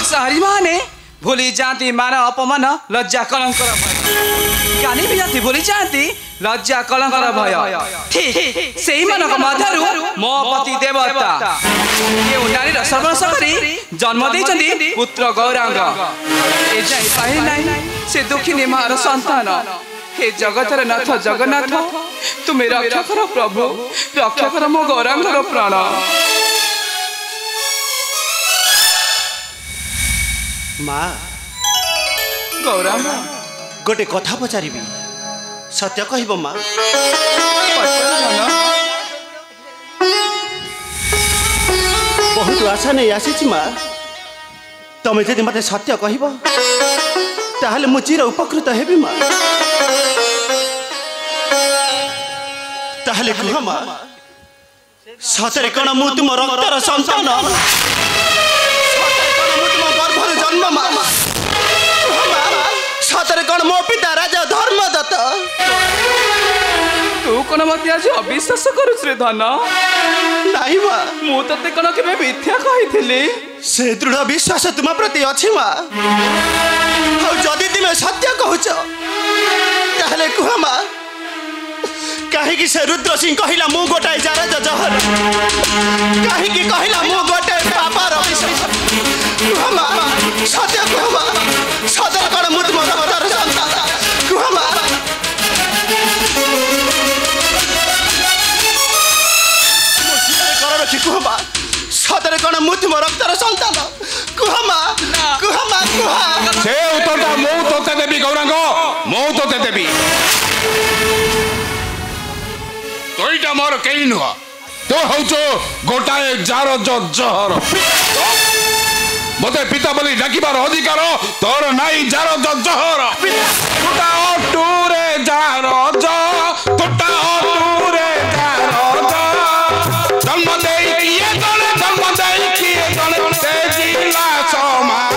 मांसाहारी माने भूली जाती मान अपमान लज्जा कलंकर भय ज्ञानी भी जाती भूली जाती लज्जा कलंकर भय ठीक सेही मानक मध्यरु मो पति देवता ये नारी सर्वनाश करी जन्म देइछन्ती पुत्र गौरांग ए जाई पाहि नाही से दुखिनी मार संतान हे जगतर नाथ जगन्नाथ तुम्हें रक्षा कर प्रभु रक्षा कर मो गौरांगर प्राण माँ गौरांग गोटे कथा पचारि सत्य कहब माँ बहुत आशा नहीं आसी माँ तमें जदि मत सत्य कहब ताहले मु चिर उपकृत हेबी माँ ताहले कह माँ सतरे कण मु तुम रक्तर संतान जन्म सतरे कण मो पिता राजा धर्मदत्त तू कौन मत आज अविश्वास करुछ रे धन नहीं माँ मु तते कौन केबे मिथ्या कहिथिली से दृढ़ विश्वास तुम प्रति अच्छी माँ जदि तुम सत्य कहूच ताहले कह माँ कहीं से रुद्र सिंह कहला मु गोटाए जार जहर कहीं कहला मु गोटे पापार सत्य कह सदर कण मु तुम रक्तर संतान कह रखी कह सदर कण मु तुम रक्तर संतान कह से उत्तरटा मु तोते देबी गौरांग मु तोते देबी तोईटा मोर कहीं नुह तो हूँ गोटाए जार जहर मते पिता बोली डाकिबार अधिकार तोर नाई जार जहर टूटा टूरे जार टूटा टूरे जार जन्म दे किए तले जन्म दे किए तले से जिला समाज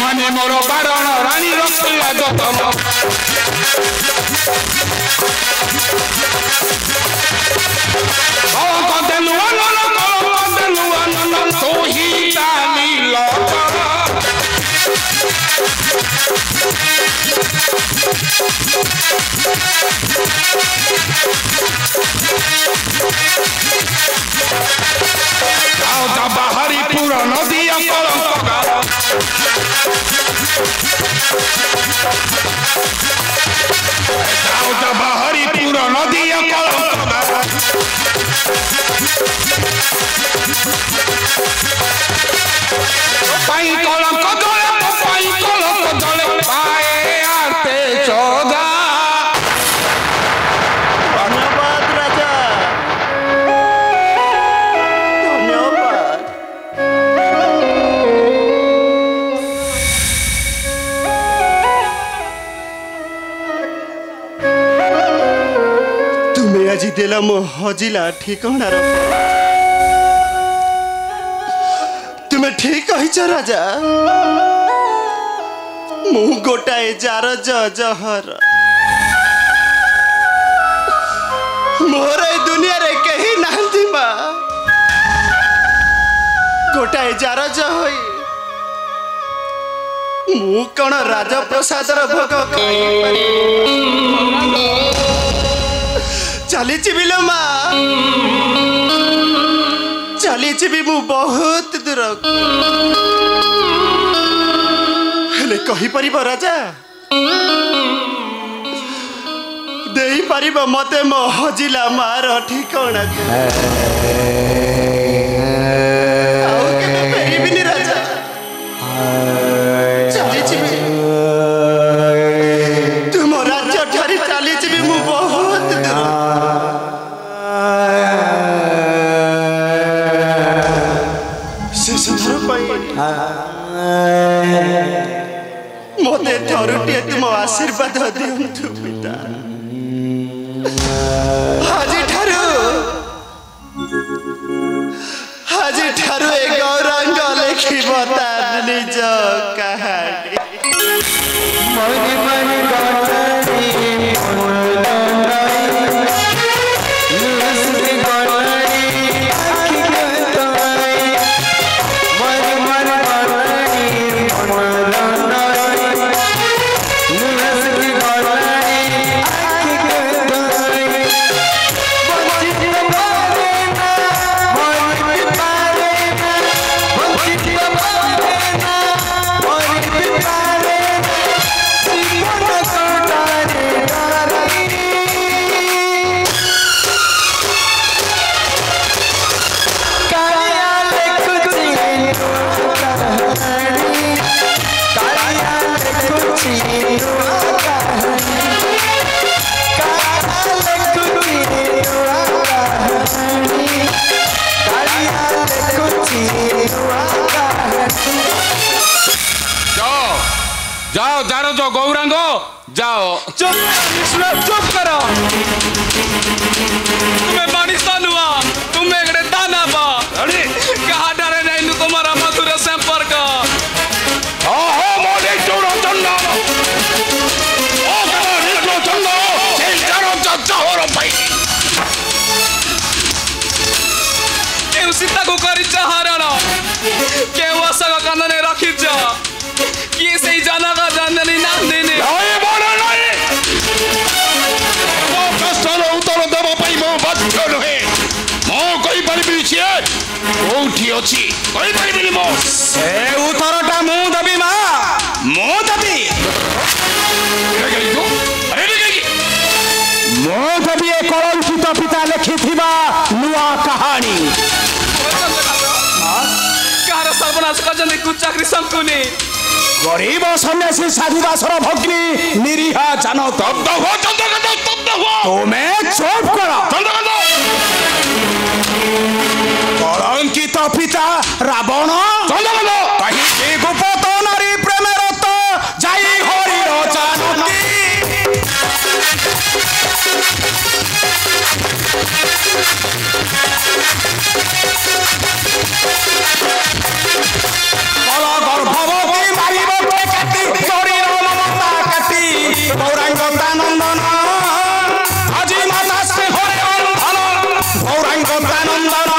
माने मोर बारण रानी रखला जतन तो ही नील बाहरी पूरा नदी बाहरी पूरा नदी कलंक जले पाए आते चौदा धन्यवाद राजा धन्यवाद तुम्हें आज देला मो हजिला ठिकाणार तुम्हें ठीक कहीच राजा मु गोटाए जार जहर मोर ए दुनिया रे कहीं नांती बा गोटाए जार होई मु कौन राजा प्रसादर भोग चली चिबिलो माँ चली चिबी मु बहुत दूर हेले कही परिब राजा देई परिब मते मो हजिला मार ठिकाना राजा चली चिबी तुम राज्य ठारी चली चिबी मु बहुत दूर शेष थर मते थरुटे तुम आशीर्वाद दियंतु पिता हाजी ठारू ए गौरांग लिखी बता निज कहानी जाओ जाओ जो गौरांग जाओ। चुप चुप करो। तुम्हें मनीष नुआ तुम्हें एक दाना बा कहा डरे नहीं तुम्हारा मधुर संपर्क। ओहो मोले चोरो चंदा ओ करो निकलो चंदा सेल चारो चाचा होरो भाई केउ सीता को करी चाहरण केउ असग कानने रखी जा किए सही जाना का जाननी नाम देने नहीं बोलो नहीं वो कष्टर उत्तर देव पाई मो बाध्य नहे मो कोई परिबी छे कोठी अछि कोई परिबी मो से उत्तरटा मु देबी मा मु देबी मो देबी ए कलंकित पिता लिखिथिबा नुआ कहानी कार सर्वनाश करजन कुचाकरी संकुनी गरीब सन्यासी साधुदासर भग्नी निरीहा जानो तब्द हो तुम्हें चुप करो कलंकित पिता रावण कहीं गुप्त नारी प्रेमेर तो जाई हरिर जानकी गर्भवती मारिब काटी शरीर ममता काटी गौरांग दानंदन আজি माता से हरे अंधन गौरांग दानंदन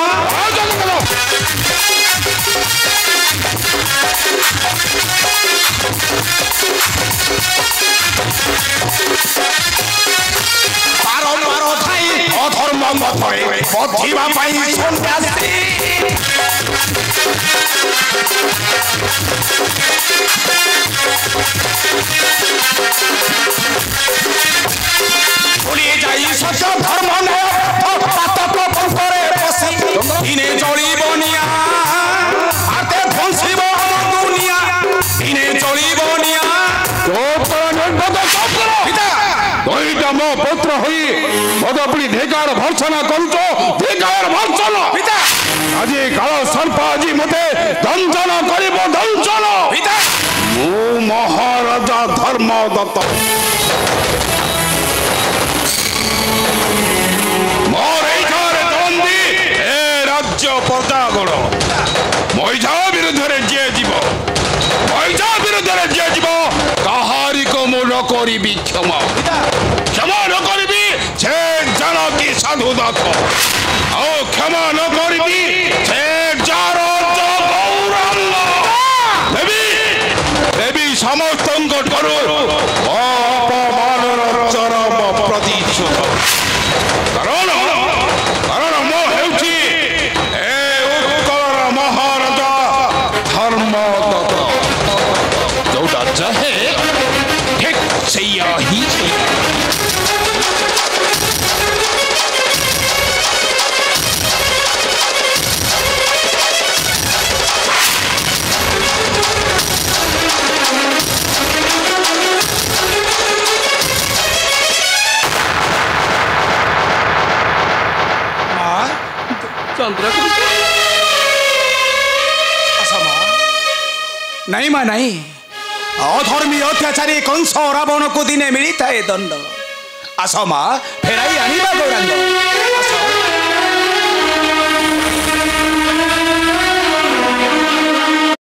बारंबार ठाई अधर्म मथरे बधिबा पाई सन्यासी भूलिए जाई सत्य धर्म पातक पंकरे बसी दिने चलिब निया हाते ध्वंसिब दुनिया दिने चलिब निया दुईटा मो पुत्र होई मदपुरी ढेकार भर्सना करुचो ढेकार भर्सन पिता আজি কাল সর্প আজি মতে দঞ্জন করিব দঞ্জন पिता মু মহারাজা ধর্মদত্ত মোর এইখানে বন্দি এ রাজ্য প্রজাগণ মৈঝা বিরুদ্ধে যে জীব মৈঝা বিরুদ্ধে যে জীব কাহারিক মু ন করিবি ক্ষমা ক্ষমা ন করিবি সে জানকী সাধু দত্ত ও ক্ষমা ন করিবি সে যার গৌরাঙ্গ দেবী দেবী সমস্ত ঠাରୁ অপମାନର ଚରମ ପ୍ରତିଶୋଧ କାରଣ ମୁଁ ହେଉଛି ଏ ଉତ୍କଳର ମହାରାଜା ଧର୍ମଦତ୍ତ ଯୋଉଟା ଚାହେ ଠିକ୍ ସେଇଆ ହିଁ नहीं मां नहीं अधर्मी अत्याचारी कंस रावण को दिने मिलता है दंड आस मां फेराई आनिबा गौरांग